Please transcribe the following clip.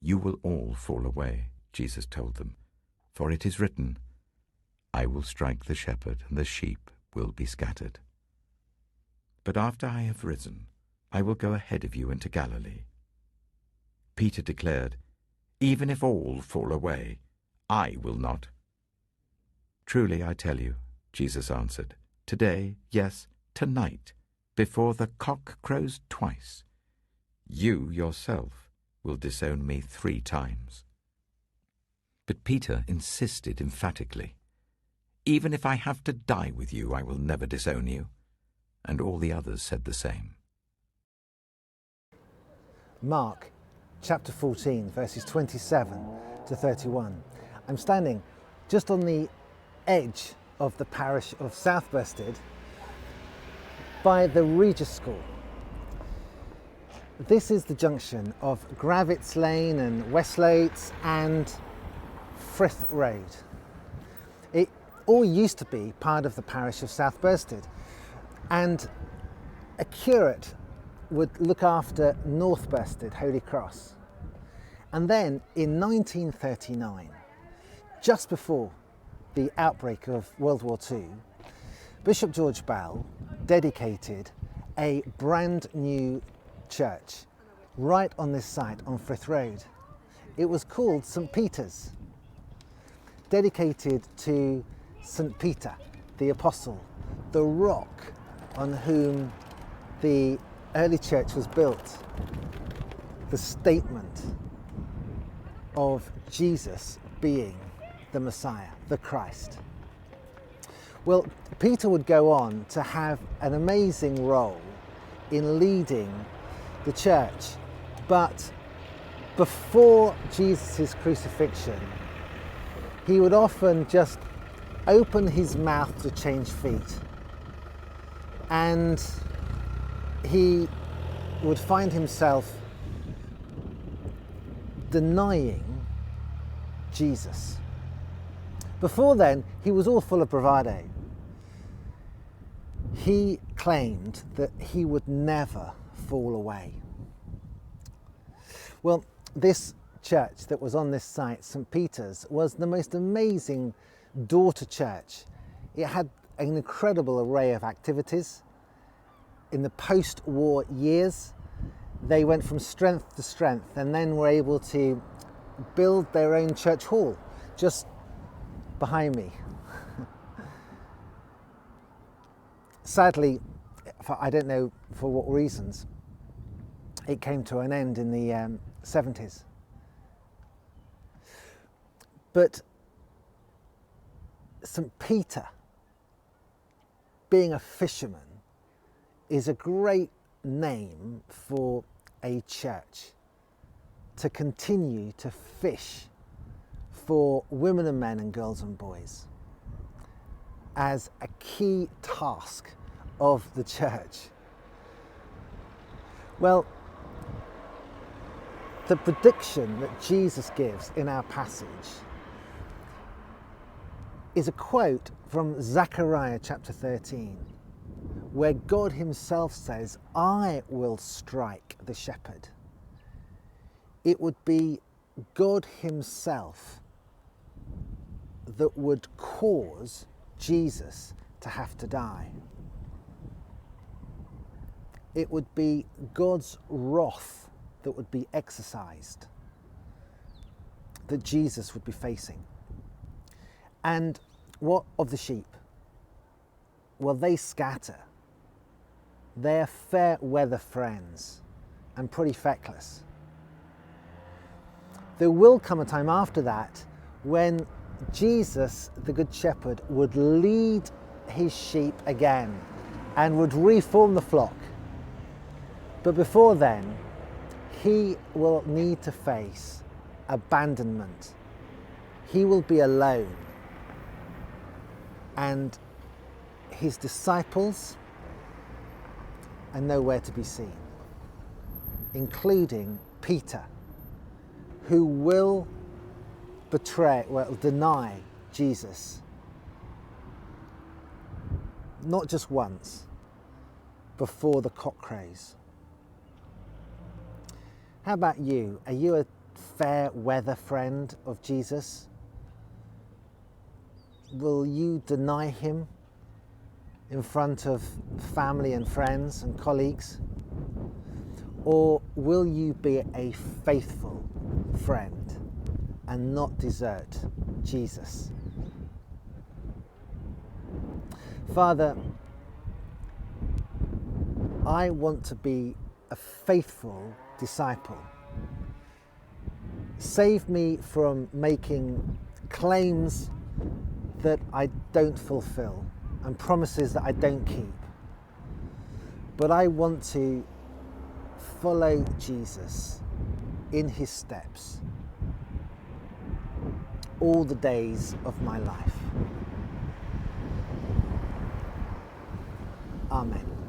You will all fall away, Jesus told them, for it is written, I will strike the shepherd, and the sheep will be scattered. But after I have risen, I will go ahead of you into Galilee. Peter declared, Even if all fall away, I will not. Truly I tell you, Jesus answered, today, yes, tonight, before the cock crows twice, you yourself will disown me 3 times. But Peter insisted emphatically, Even if I have to die with you, I will never disown you. And all the others said the same. Mark chapter 14, verses 27 to 31. I'm standing just on the edge of the parish of South Bersted by the Regis School. This is the junction of Gravitz Lane and Westlates and Frith Road. It all used to be part of the parish of South Bersted, and a curate would look after North Bersted, Holy Cross. And then in 1939, just before the outbreak of World War II, Bishop George Bell dedicated a brand new church right on this site on Frith Road. It was called St. Peter's, dedicated to St. Peter, the Apostle, the rock on whom the early church was built, the statement of Jesus being the Messiah, the Christ. Well, Peter would go on to have an amazing role in leading the church, but before Jesus' crucifixion, he would often just open his mouth to change feet, and he would find himself denying Jesus. Before then, he was all full of bravado. He claimed that he would never fall away. Well, this church that was on this site, St. Peter's, was the most amazing daughter church. It had an incredible array of activities. In the post-war years, they went from strength to strength and then were able to build their own church hall just behind me. Sadly, I don't know for what reasons, it came to an end in the 70s. But St. Peter, being a fisherman, is a great name for a church to continue to fish for women and men and girls and boys as a key task of the church. Well, the prediction that Jesus gives in our passage is a quote from Zechariah chapter 13, where God himself says, I will strike the shepherd. It would be God himself that would cause Jesus to have to die. It would be God's wrath that would be exercised, that Jesus would be facing. And what of the sheep? Well, they scatter. They're fair weather friends and pretty feckless. There will come a time after that when Jesus, the Good Shepherd, would lead his sheep again and would reform the flock. But before then, he will need to face abandonment. He will be alone. And his disciples are nowhere to be seen, including Peter, who will deny Jesus. Not just once, before the cock crows. How about you? Are you a fair weather friend of Jesus? Will you deny him in front of family and friends and colleagues? Or will you be a faithful friend and not desert Jesus? Father, I want to be a faithful disciple. Save me from making claims that I don't fulfill and promises that I don't keep. But I want to follow Jesus in his steps all the days of my life. Amen.